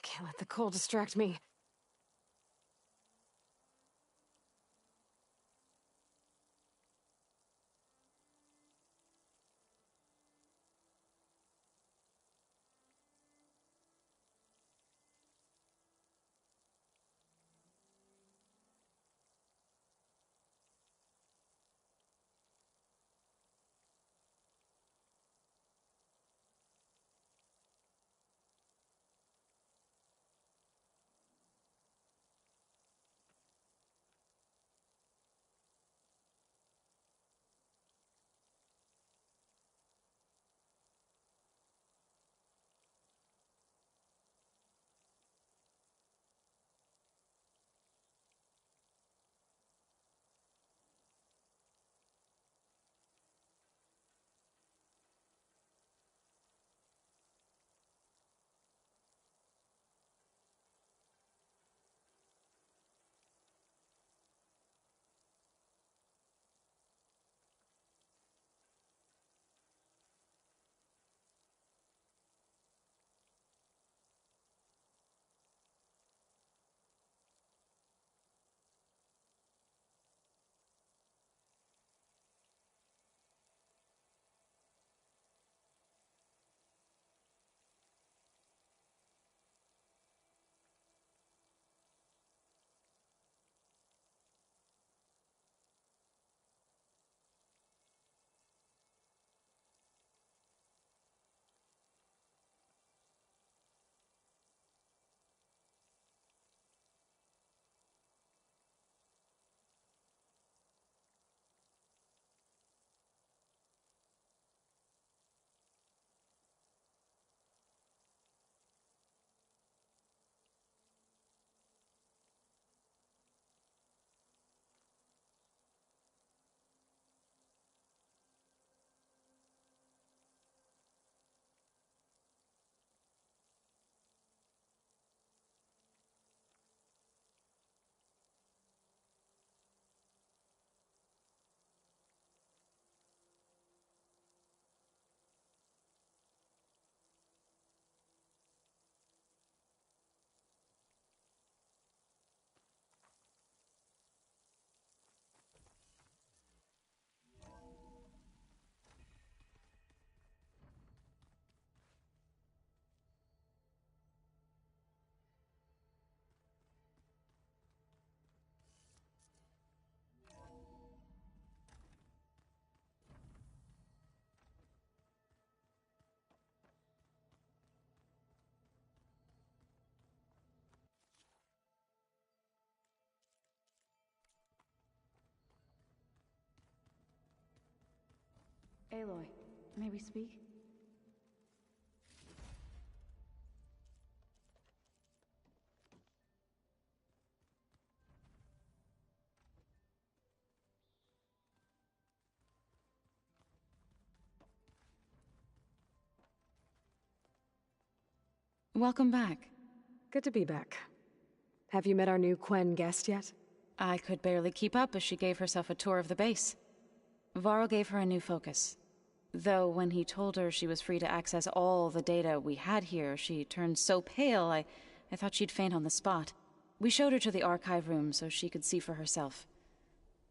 Can't let the cold distract me. Aloy, may we speak? Welcome back. Good to be back. Have you met our new Quen guest yet? I could barely keep up as she gave herself a tour of the base. Varl gave her a new focus. Though when he told her she was free to access all the data we had here, she turned so pale I thought she'd faint on the spot. We showed her to the archive room so she could see for herself.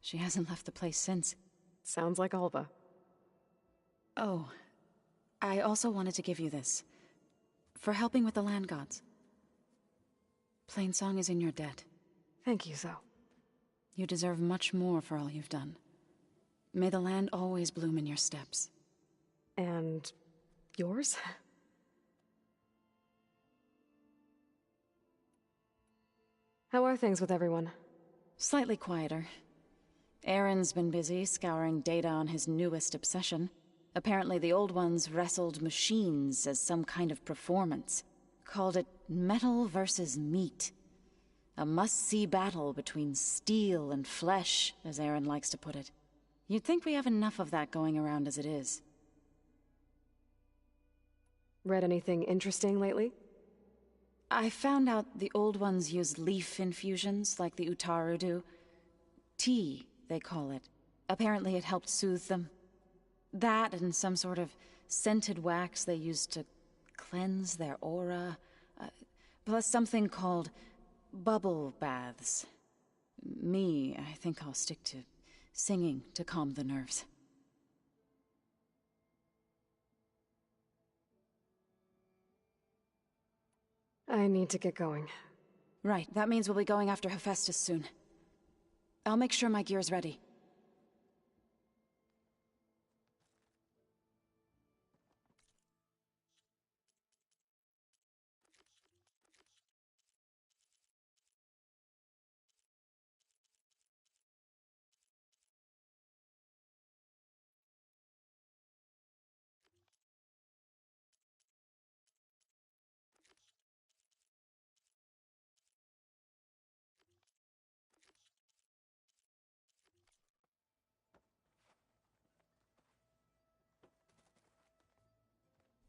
She hasn't left the place since. Sounds like Alva. Oh, I also wanted to give you this. For helping with the land gods. Plainsong is in your debt. Thank you, Zo. You deserve much more for all you've done. May the land always bloom in your steps. And yours? How are things with everyone? Slightly quieter. Aaron's been busy scouring data on his newest obsession. Apparently the old ones wrestled machines as some kind of performance. Called it metal versus meat. A must-see battle between steel and flesh, as Aaron likes to put it. You'd think we have enough of that going around as it is. Read anything interesting lately? I found out the old ones use leaf infusions like the Utaru do. Tea, they call it. Apparently it helped soothe them. That and some sort of scented wax they used to cleanse their aura. plus something called bubble baths. I think I'll stick to singing to calm the nerves. I need to get going. Right, that means we'll be going after Hephaestus soon. I'll make sure my gear's ready.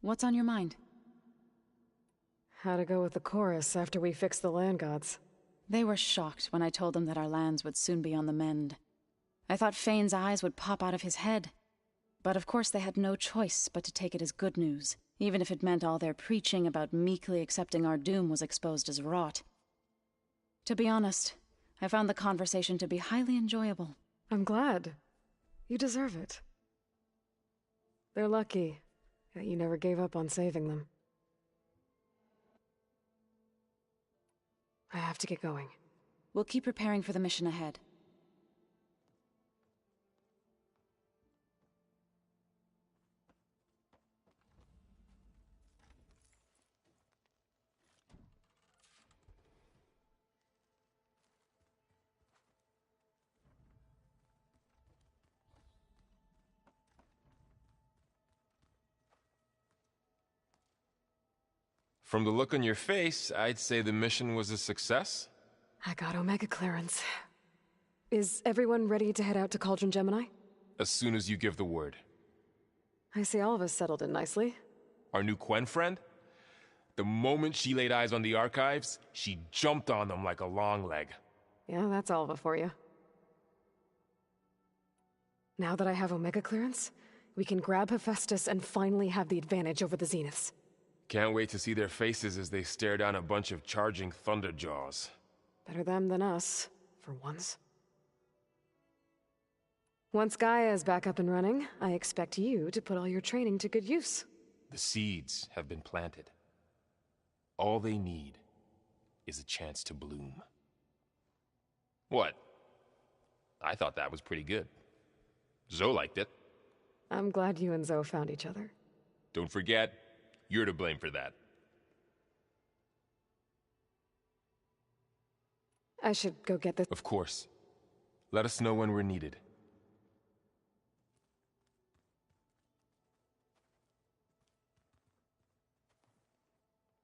What's on your mind? How to go with the chorus after we fix the land gods. They were shocked when I told them that our lands would soon be on the mend. I thought Fane's eyes would pop out of his head. But of course they had no choice but to take it as good news, even if it meant all their preaching about meekly accepting our doom was exposed as rot. To be honest, I found the conversation to be highly enjoyable. I'm glad. You deserve it. They're lucky that you never gave up on saving them. I have to get going. We'll keep preparing for the mission ahead. From the look on your face, I'd say the mission was a success. I got Omega clearance. Is everyone ready to head out to Cauldron Gemini? As soon as you give the word. I see all of us settled in nicely. Our new Quen friend? The moment she laid eyes on the archives, she jumped on them like a long leg. Yeah, that's all of it for you. Now that I have Omega clearance, we can grab Hephaestus and finally have the advantage over the Zeniths. Can't wait to see their faces as they stare down a bunch of charging Thunderjaws. Better them than us, for once. Once Gaia is back up and running, I expect you to put all your training to good use. The seeds have been planted. All they need is a chance to bloom. What? I thought that was pretty good. Zoe liked it. I'm glad you and Zoe found each other. Don't forget, you're to blame for that. I should go get this. Of course. Let us know when we're needed.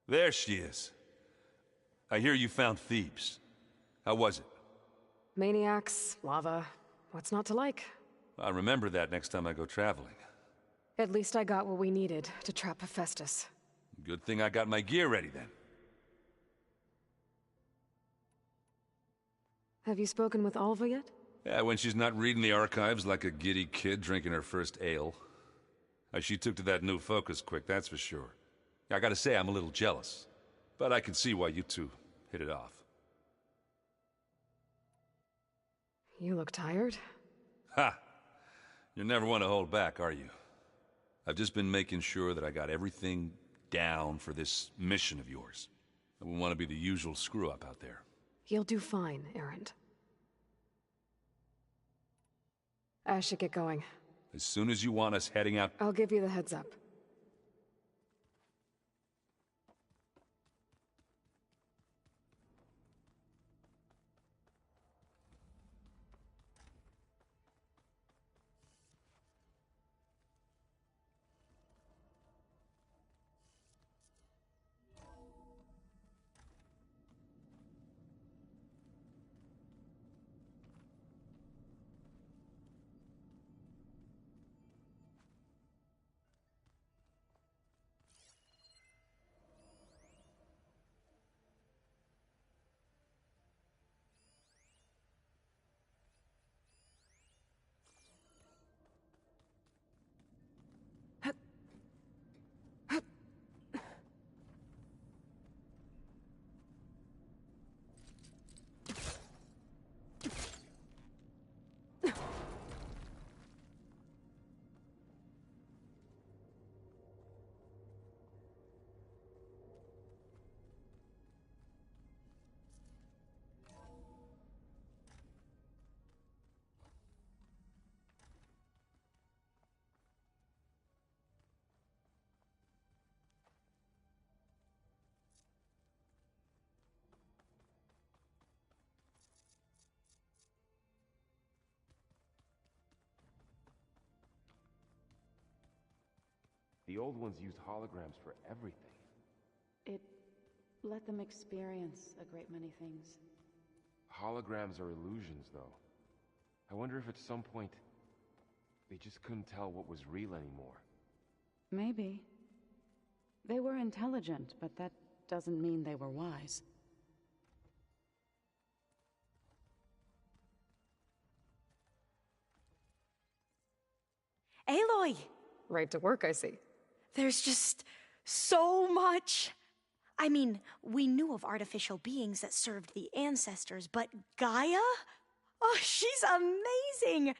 There she is. I hear you found Thebes. How was it? Maniacs, lava, what's not to like? I'll remember that next time I go traveling. At least I got what we needed to trap Hephaestus. Good thing I got my gear ready then. Have you spoken with Alva yet? Yeah, when she's not reading the archives like a giddy kid drinking her first ale. She took to that new focus quick, that's for sure. I gotta say, I'm a little jealous. But I can see why you two hit it off. You look tired. Ha! You never want to hold back, are you? I've just been making sure that I got everything down for this mission of yours. I wouldn't want to be the usual screw-up out there. You'll do fine, Erend. I should get going. As soon as you want us heading out... I'll give you the heads up. The old ones used holograms for everything. It let them experience a great many things. Holograms are illusions, though. I wonder if at some point they just couldn't tell what was real anymore. Maybe. They were intelligent, but that doesn't mean they were wise. Aloy! Right to work, I see. There's just so much. I mean, we knew of artificial beings that served the ancestors, but Gaia? Oh, she's amazing!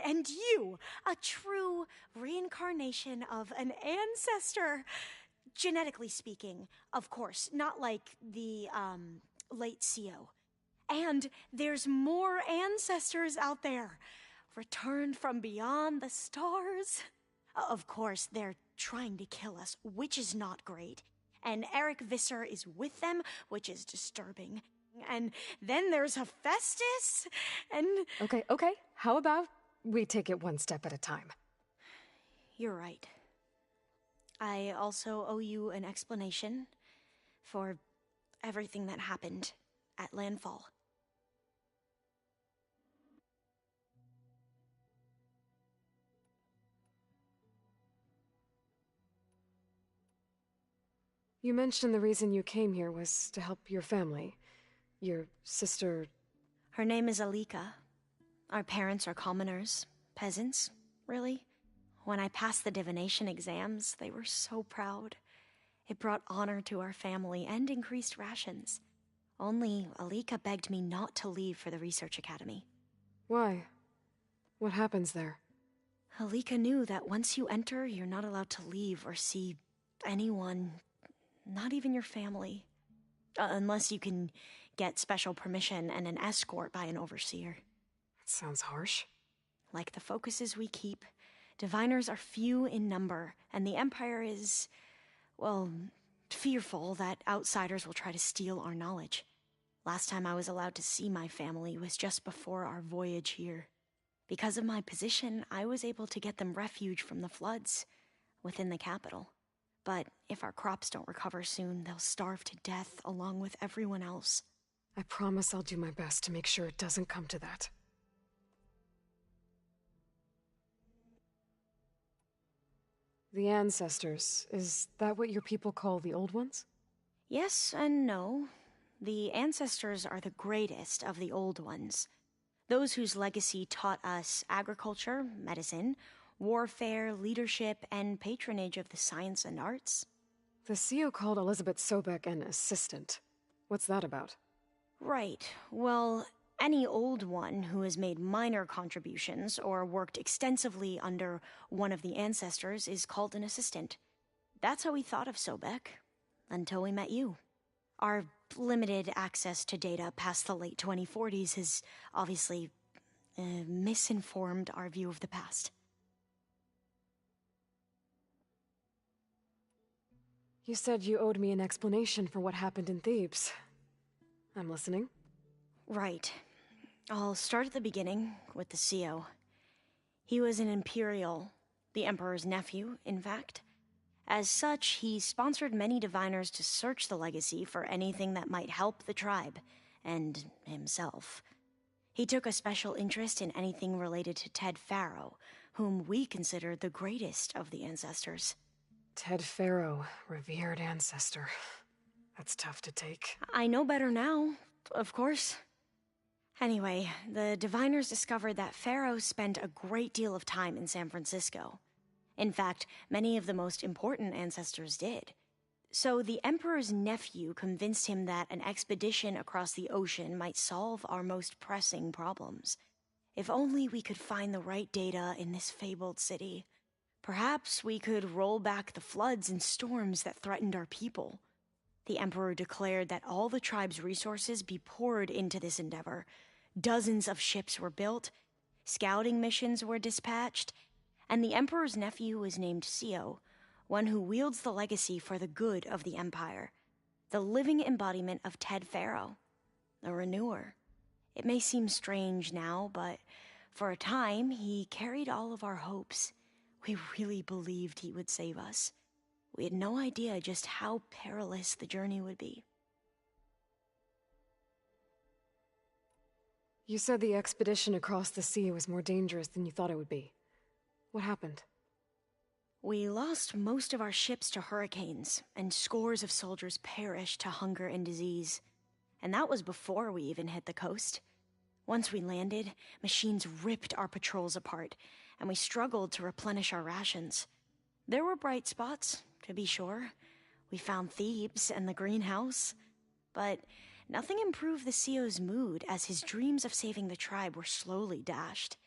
And you, a true reincarnation of an ancestor. Genetically speaking, of course, not like the, late CO. And there's more ancestors out there, returned from beyond the stars. Of course, they're trying to kill us, which is not great. And Eric Visser is with them, which is disturbing. And then there's Hephaestus, and... Okay. How about we take it one step at a time? You're right. I also owe you an explanation for everything that happened at Landfall. You mentioned the reason you came here was to help your family. Your sister... Her name is Alika. Our parents are commoners, peasants, really. When I passed the divination exams, they were so proud. It brought honor to our family and increased rations. Only Alika begged me not to leave for the research academy. Why? What happens there? Alika knew that once you enter, you're not allowed to leave or see anyone, not even your family. Unless you can get special permission and an escort by an overseer. That sounds harsh. Like the focuses we keep, diviners are few in number, and the Empire is, well, fearful that outsiders will try to steal our knowledge. Last time I was allowed to see my family was just before our voyage here. Because of my position, I was able to get them refuge from the floods within the capital. But if our crops don't recover soon, they'll starve to death along with everyone else. I promise I'll do my best to make sure it doesn't come to that. The ancestors, is that what your people call the old ones? Yes and no. The ancestors are the greatest of the old ones. Those whose legacy taught us agriculture, medicine, warfare, leadership, and patronage of the science and arts. The CEO called Elizabeth Sobek an assistant. What's that about? Right. Well, any old one who has made minor contributions or worked extensively under one of the ancestors is called an assistant. That's how we thought of Sobek, until we met you. Our limited access to data past the late 2040s has obviously misinformed our view of the past. You said you owed me an explanation for what happened in Thebes. I'm listening. Right. I'll start at the beginning with the CEO. He was an Imperial, the Emperor's nephew, in fact. As such, he sponsored many diviners to search the legacy for anything that might help the tribe, and himself. He took a special interest in anything related to Ted Faro, whom we consider the greatest of the ancestors. Ted Faro, revered ancestor. That's tough to take. I know better now, of course. Anyway, the diviners discovered that Faro spent a great deal of time in San Francisco. In fact, many of the most important ancestors did. So the Emperor's nephew convinced him that an expedition across the ocean might solve our most pressing problems. If only we could find the right data in this fabled city. Perhaps we could roll back the floods and storms that threatened our people. The Emperor declared that all the tribe's resources be poured into this endeavor. Dozens of ships were built, scouting missions were dispatched, and the Emperor's nephew was named CEO, one who wields the legacy for the good of the Empire, the living embodiment of Ted Faro, a renewer. It may seem strange now, but for a time he carried all of our hopes. We really believed he would save us. We had no idea just how perilous the journey would be. You said the expedition across the sea was more dangerous than you thought it would be. What happened? We lost most of our ships to hurricanes, and scores of soldiers perished to hunger and disease. And that was before we even hit the coast. Once we landed, machines ripped our patrols apart, and we struggled to replenish our rations. There were bright spots, to be sure. We found Thebes and the greenhouse. But nothing improved the CEO's mood as his dreams of saving the tribe were slowly dashed.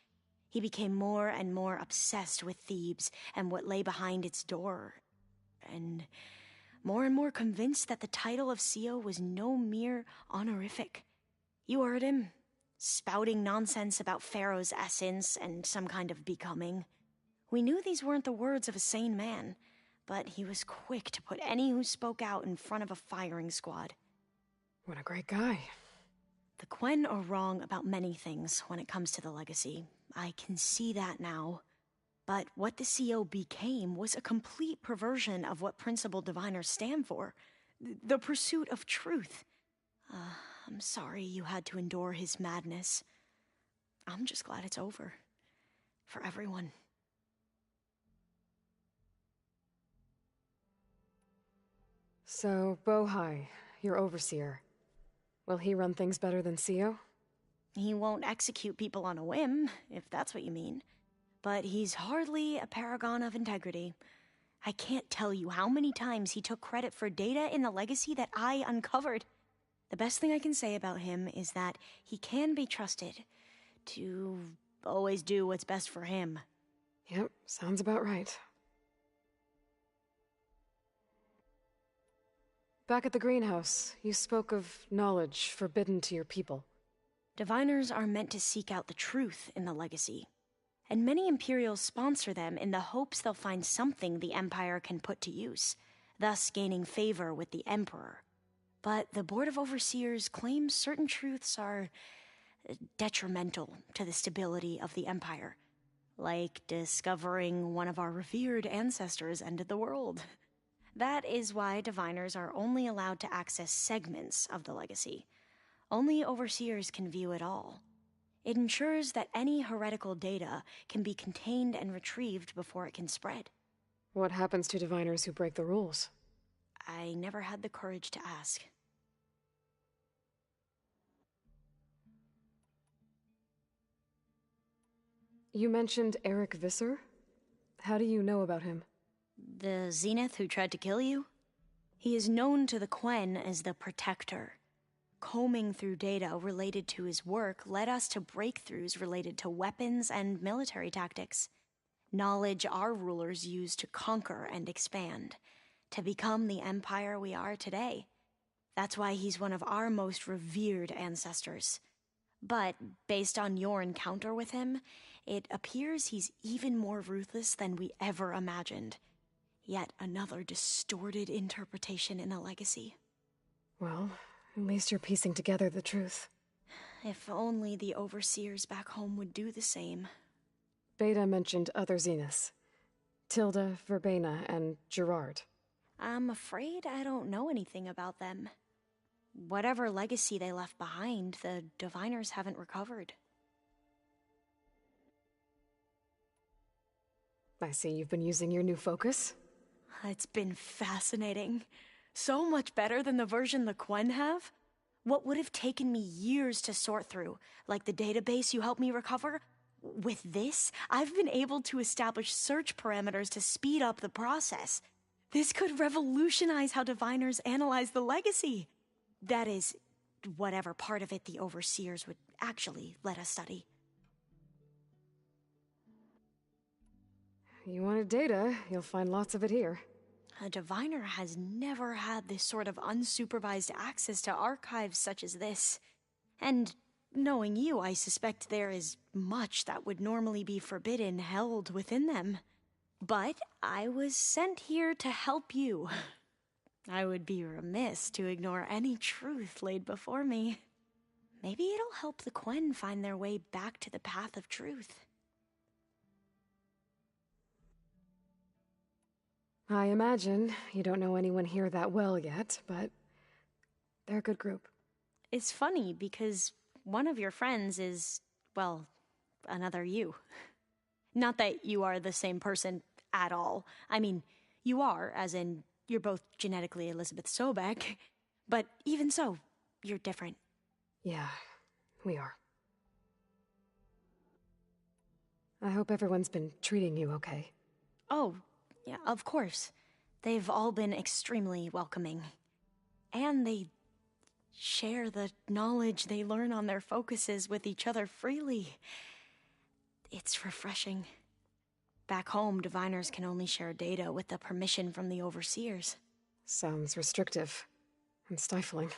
He became more and more obsessed with Thebes and what lay behind its door, and more convinced that the title of CEO was no mere honorific. You heard him, spouting nonsense about Pharaoh's essence and some kind of becoming. We knew these weren't the words of a sane man, but he was quick to put any who spoke out in front of a firing squad. What a great guy. The Quen are wrong about many things when it comes to the legacy. I can see that now. But what the CO became was a complete perversion of what principal diviners stand for. The pursuit of truth. I'm sorry you had to endure his madness. I'm just glad it's over. For everyone. So, Bohai, your overseer. Will he run things better than CEO? He won't execute people on a whim, if that's what you mean. But he's hardly a paragon of integrity. I can't tell you how many times he took credit for data in the legacy that I uncovered. The best thing I can say about him is that he can be trusted to always do what's best for him. Yep, sounds about right. Back at the greenhouse, you spoke of knowledge forbidden to your people. Diviners are meant to seek out the truth in the legacy, and many Imperials sponsor them in the hopes they'll find something the Empire can put to use, thus gaining favor with the Emperor. But the Board of Overseers claims certain truths are detrimental to the stability of the Empire, like discovering one of our revered ancestors ended the world. That is why diviners are only allowed to access segments of the legacy. Only overseers can view it all. It ensures that any heretical data can be contained and retrieved before it can spread. What happens to diviners who break the rules? I never had the courage to ask. You mentioned Eric Visser? How do you know about him? The Zenith who tried to kill you? He is known to the Quen as the Protector. Combing through data related to his work led us to breakthroughs related to weapons and military tactics. Knowledge our rulers used to conquer and expand, to become the empire we are today. That's why he's one of our most revered ancestors. But based on your encounter with him, it appears he's even more ruthless than we ever imagined. Yet another distorted interpretation in the legacy. Well, at least you're piecing together the truth. If only the overseers back home would do the same. Beta mentioned other Zeniths. Tilda, Verbena, and Gerard. I'm afraid I don't know anything about them. Whatever legacy they left behind, the diviners haven't recovered. I see you've been using your new focus. It's been fascinating. So much better than the version the Quen have. What would have taken me years to sort through, like the database you helped me recover, with this, I've been able to establish search parameters to speed up the process. This could revolutionize how diviners analyze the legacy. That is, whatever part of it the overseers would actually let us study. You wanted data, you'll find lots of it here. A diviner has never had this sort of unsupervised access to archives such as this. And knowing you, I suspect there is much that would normally be forbidden held within them. But I was sent here to help you. I would be remiss to ignore any truth laid before me. Maybe it'll help the Quen find their way back to the path of truth. I imagine you don't know anyone here that well yet, but they're a good group. It's funny because one of your friends is, well, another you. Not that you are the same person at all. I mean, you are, as in, you're both genetically Elizabeth Sobek, but even so, you're different. Yeah, we are. I hope everyone's been treating you okay. Oh, yeah, of course. They've all been extremely welcoming. And they share the knowledge they learn on their focuses with each other freely. It's refreshing. Back home, diviners can only share data with the permission from the overseers. Sounds restrictive and stifling.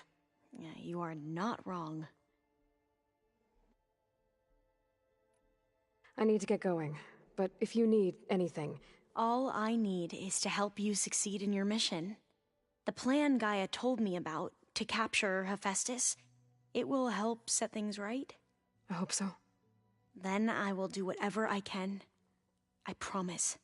Yeah, you are not wrong. I need to get going, but if you need anything... All I need is to help you succeed in your mission. The plan Gaia told me about, to capture Hephaestus, it will help set things right. I hope so. Then I will do whatever I can. I promise.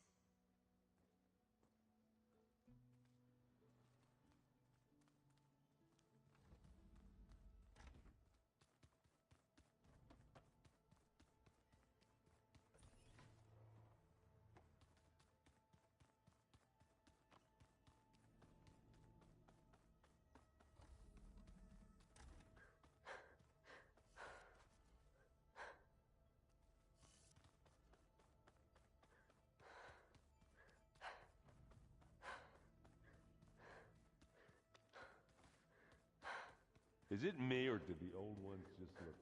Is it me, or do the old ones just look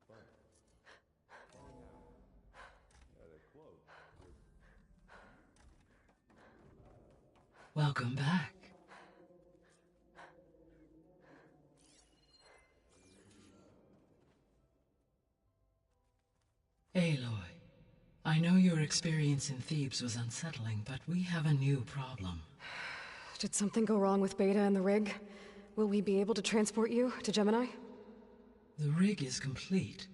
fun? Yeah, they're close. Welcome back. Aloy, I know your experience in Thebes was unsettling, but we have a new problem. Did something go wrong with Beta and the rig? Will we be able to transport you to Gemini? The rig is complete.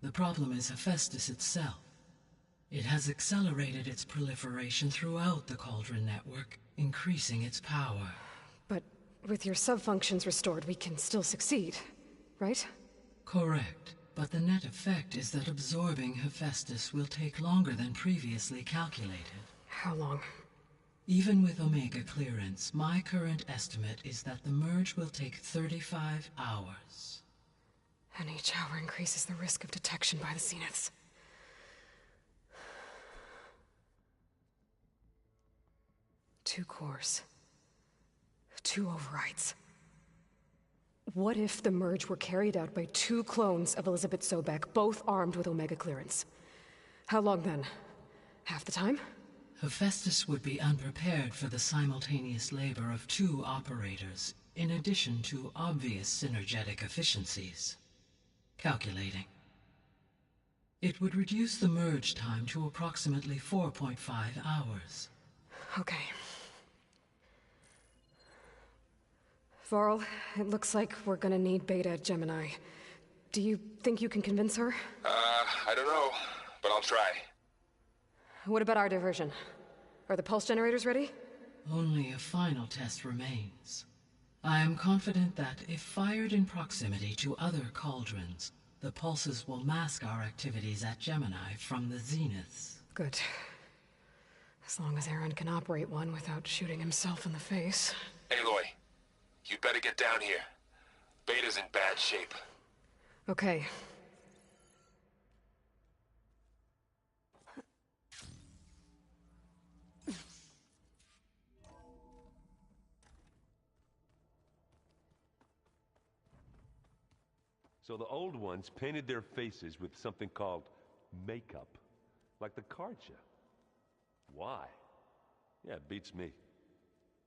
The problem is Hephaestus itself. It has accelerated its proliferation throughout the Cauldron network, increasing its power. But with your sub-functions restored, we can still succeed, right? Correct. But the net effect is that absorbing Hephaestus will take longer than previously calculated. How long? Even with Omega clearance, my current estimate is that the merge will take 35 hours. And each hour increases the risk of detection by the Zeniths. Two cores. Two overrides. What if the merge were carried out by two clones of Elizabeth Sobek, both armed with Omega clearance? How long then? Half the time? Hephaestus would be unprepared for the simultaneous labor of two operators, in addition to obvious synergetic efficiencies. Calculating. It would reduce the merge time to approximately 4.5 hours. Okay. Varl, it looks like we're gonna need Beta at Gemini. Do you think you can convince her? I don't know, but I'll try. What about our diversion? Are the pulse generators ready? Only a final test remains. I am confident that if fired in proximity to other cauldrons, the pulses will mask our activities at Gemini from the Zeniths. Good. As long as Aaron can operate one without shooting himself in the face. Aloy, you better get down here. Beta's in bad shape. Okay. So the old ones painted their faces with something called makeup, like the card show. Why? Yeah, it beats me.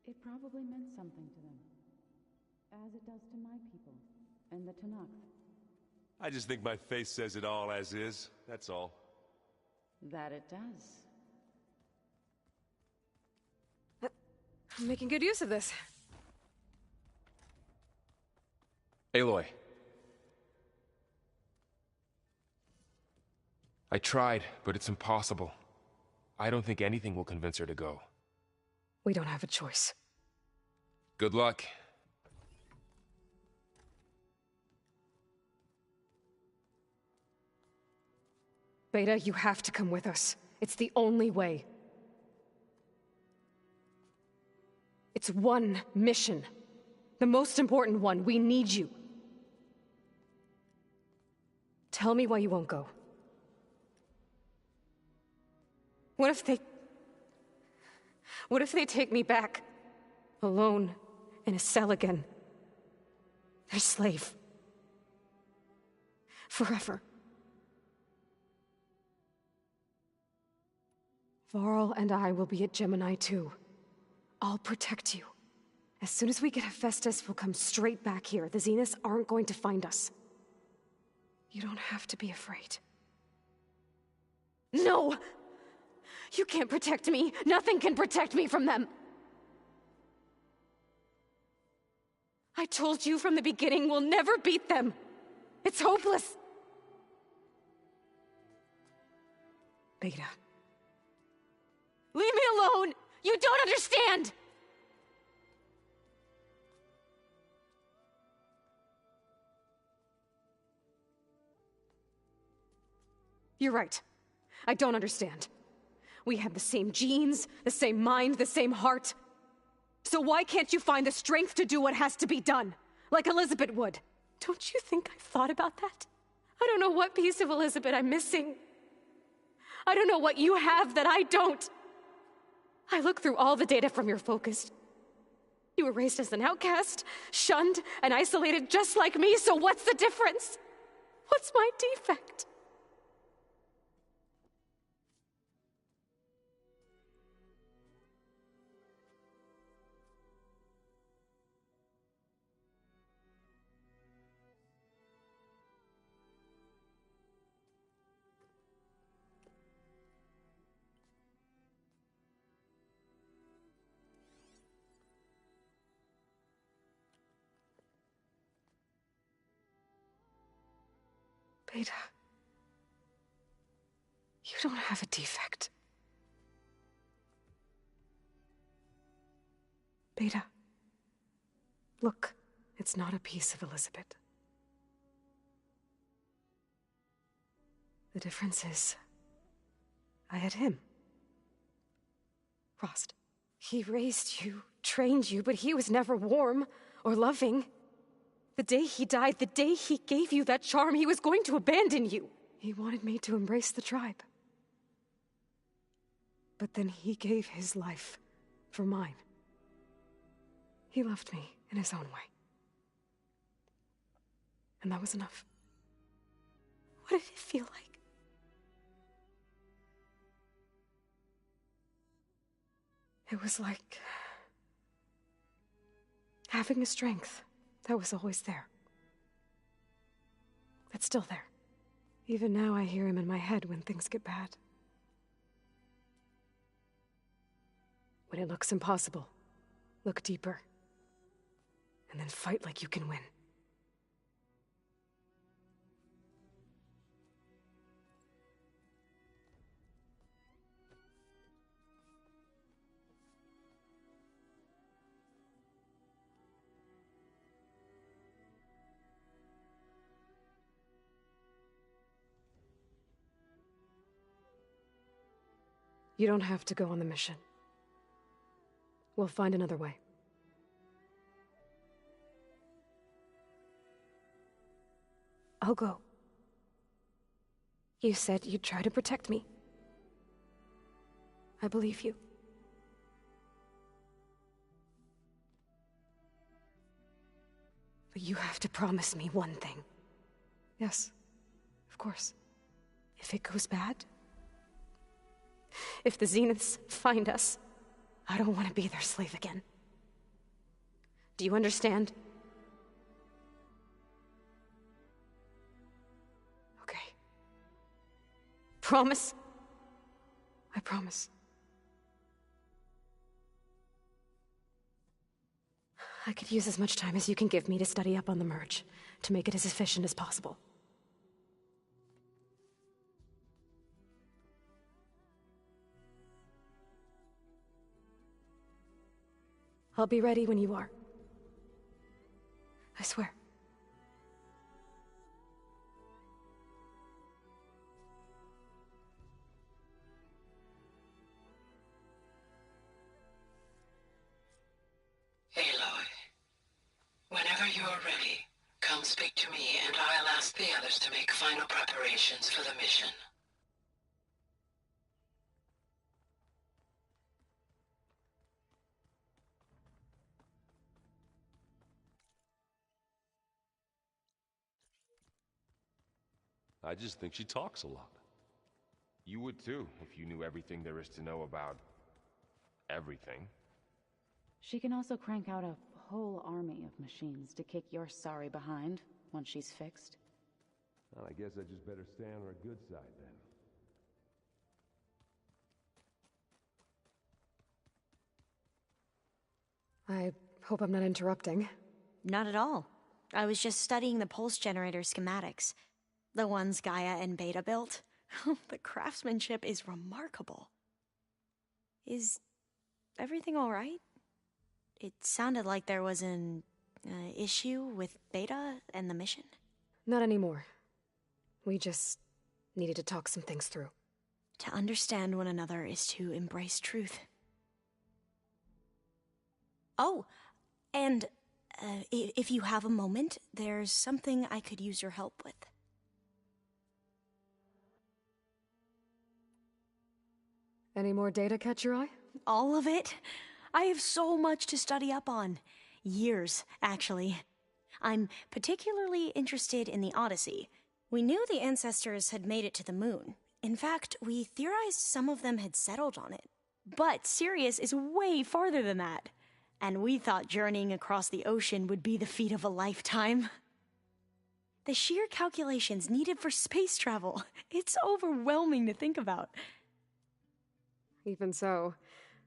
It probably meant something to them, as it does to my people, and the Tanakh. I just think my face says it all as is, that's all. That it does. I'm making good use of this. Aloy. I tried, but it's impossible. I don't think anything will convince her to go. We don't have a choice. Good luck. Beta, you have to come with us. It's the only way. It's one mission. The most important one. We need you. Tell me why you won't go. What if they take me back? Alone, in a cell again. Their slave. Forever. Varl and I will be at Gemini too. I'll protect you. As soon as we get Hephaestus, we'll come straight back here. The Zeniths aren't going to find us. You don't have to be afraid. No! You can't protect me. Nothing can protect me from them. I told you from the beginning, we'll never beat them. It's hopeless. Beta. Leave me alone! You don't understand! You're right. I don't understand. We have the same genes, the same mind, the same heart. So why can't you find the strength to do what has to be done? Like Elizabeth would. Don't you think I've thought about that? I don't know what piece of Elizabeth I'm missing. I don't know what you have that I don't. I look through all the data from your focus. You were raised as an outcast, shunned, and isolated just like me, so what's the difference? What's my defect? Beta, you don't have a defect. Beta, look, it's not a piece of Elizabeth. The difference is, I had him. Frost. He raised you, trained you, but he was never warm or loving. The day he died, the day he gave you that charm, he was going to abandon you. He wanted me to embrace the tribe. But then he gave his life for mine. He loved me in his own way. And that was enough. What did it feel like? It was like having a strength that was always there. That's still there. Even now I hear him in my head when things get bad. When it looks impossible, look deeper. And then fight like you can win. You don't have to go on the mission. We'll find another way. I'll go. You said you'd try to protect me. I believe you. But you have to promise me one thing. Yes, of course. If it goes bad, if the Zeniths find us, I don't want to be their slave again. Do you understand? Okay. Promise? I promise. I could use as much time as you can give me to study up on the merge, to make it as efficient as possible. I'll be ready when you are. I swear. Aloy, whenever you're ready, come speak to me and I'll ask the others to make final preparations for the mission. I just think she talks a lot. You would too, if you knew everything there is to know about everything. She can also crank out a whole army of machines to kick your sorry behind once she's fixed. Well, I guess I just better stay on her good side then. I hope I'm not interrupting. Not at all. I was just studying the pulse generator schematics. The ones Gaia and Beta built. The craftsmanship is remarkable. Is everything all right? It sounded like there was an issue with Beta and the mission. Not anymore. We just needed to talk some things through. To understand one another is to embrace truth. Oh, and if you have a moment, there's something I could use your help with. Any more data catch your eye? All of it? I have so much to study up on. Years, actually. I'm particularly interested in the Odyssey. We knew the ancestors had made it to the moon. In fact, we theorized some of them had settled on it. But Sirius is way farther than that. And we thought journeying across the ocean would be the feat of a lifetime. The sheer calculations needed for space travel, it's overwhelming to think about. Even so,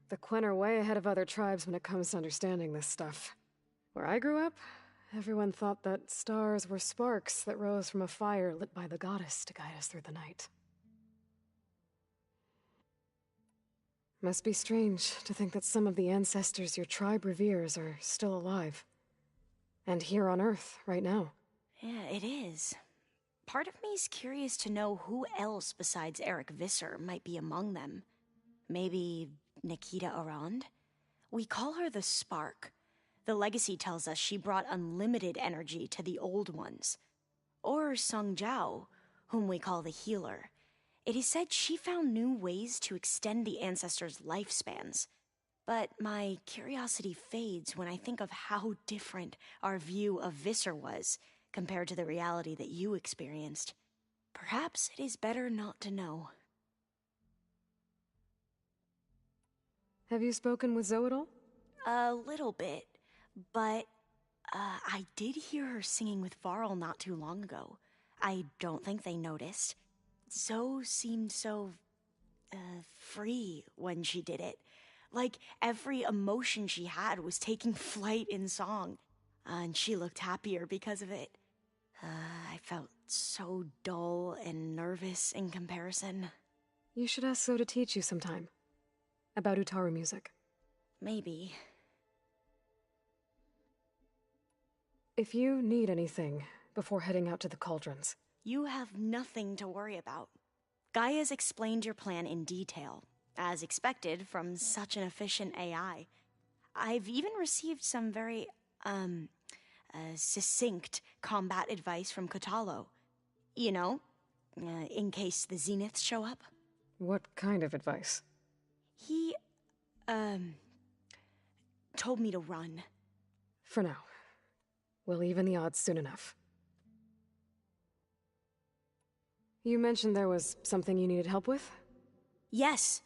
the Quen are way ahead of other tribes when it comes to understanding this stuff. Where I grew up, everyone thought that stars were sparks that rose from a fire lit by the goddess to guide us through the night. Must be strange to think that some of the ancestors your tribe reveres are still alive. And here on Earth, right now. Yeah, it is. Part of me's curious to know who else besides Eric Visser might be among them. Maybe Nikita Arand? We call her the Spark. The legacy tells us she brought unlimited energy to the old ones. Or Sung Jiao, whom we call the Healer. It is said she found new ways to extend the ancestors' lifespans. But my curiosity fades when I think of how different our view of Visser was compared to the reality that you experienced. Perhaps it is better not to know. Have you spoken with Zoe at all? A little bit, but I did hear her singing with Varl not too long ago. I don't think they noticed. Zoe seemed so free when she did it. Like every emotion she had was taking flight in song. And she looked happier because of it. I felt so dull and nervous in comparison. You should ask Zoe to teach you sometime. About Utaru music. Maybe. If you need anything before heading out to the cauldrons. You have nothing to worry about. Gaia's explained your plan in detail, as expected from such an efficient AI. I've even received some very, succinct combat advice from Kotalo. You know, in case the Zeniths show up. What kind of advice? He, told me to run. For now. We'll even the odds soon enough. You mentioned there was something you needed help with? Yes.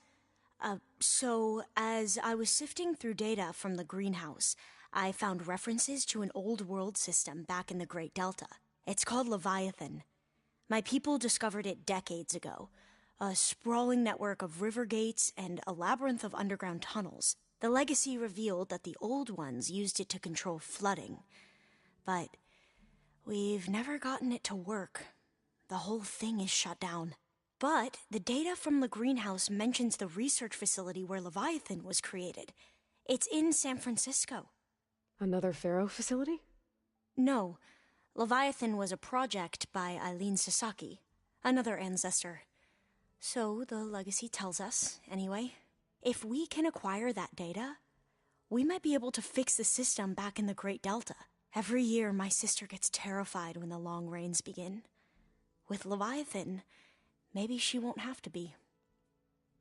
So, as I was sifting through data from the greenhouse, I found references to an old world system back in the Great Delta. It's called Leviathan. My people discovered it decades ago. A sprawling network of river gates and a labyrinth of underground tunnels. The legacy revealed that the old ones used it to control flooding. But we've never gotten it to work. The whole thing is shut down. But the data from the greenhouse mentions the research facility where Leviathan was created. It's in San Francisco. Another Pharaoh facility? No. Leviathan was a project by Eileen Sasaki, another ancestor. So the legacy tells us, anyway. If we can acquire that data, we might be able to fix the system back in the Great Delta. Every year, my sister gets terrified when the long rains begin. With Leviathan, maybe she won't have to be.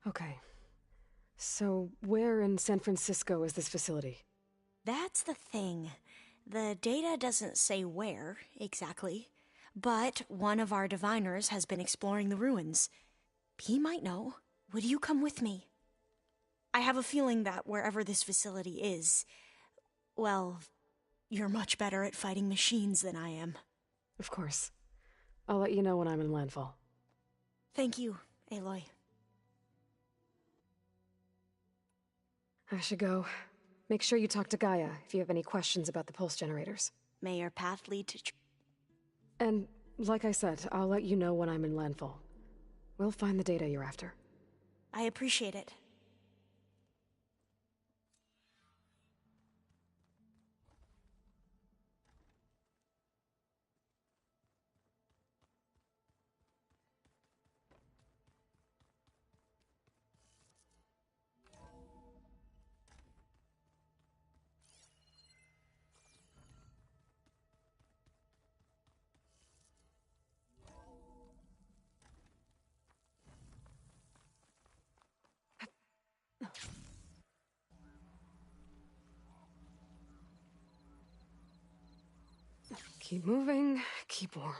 Okay. So, where in San Francisco is this facility? That's the thing. The data doesn't say where, exactly. But one of our diviners has been exploring the ruins. He might know. Would you come with me? I have a feeling that wherever this facility is, well, you're much better at fighting machines than I am. Of course. I'll let you know when I'm in landfall. Thank you, Aloy. I should go. Make sure you talk to Gaia if you have any questions about the pulse generators. May your path lead to... And, like I said, I'll let you know when I'm in landfall. We'll find the data you're after. I appreciate it. Keep moving, keep warm.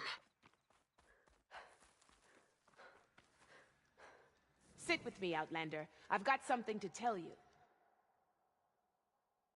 Sit with me, Outlander. I've got something to tell you.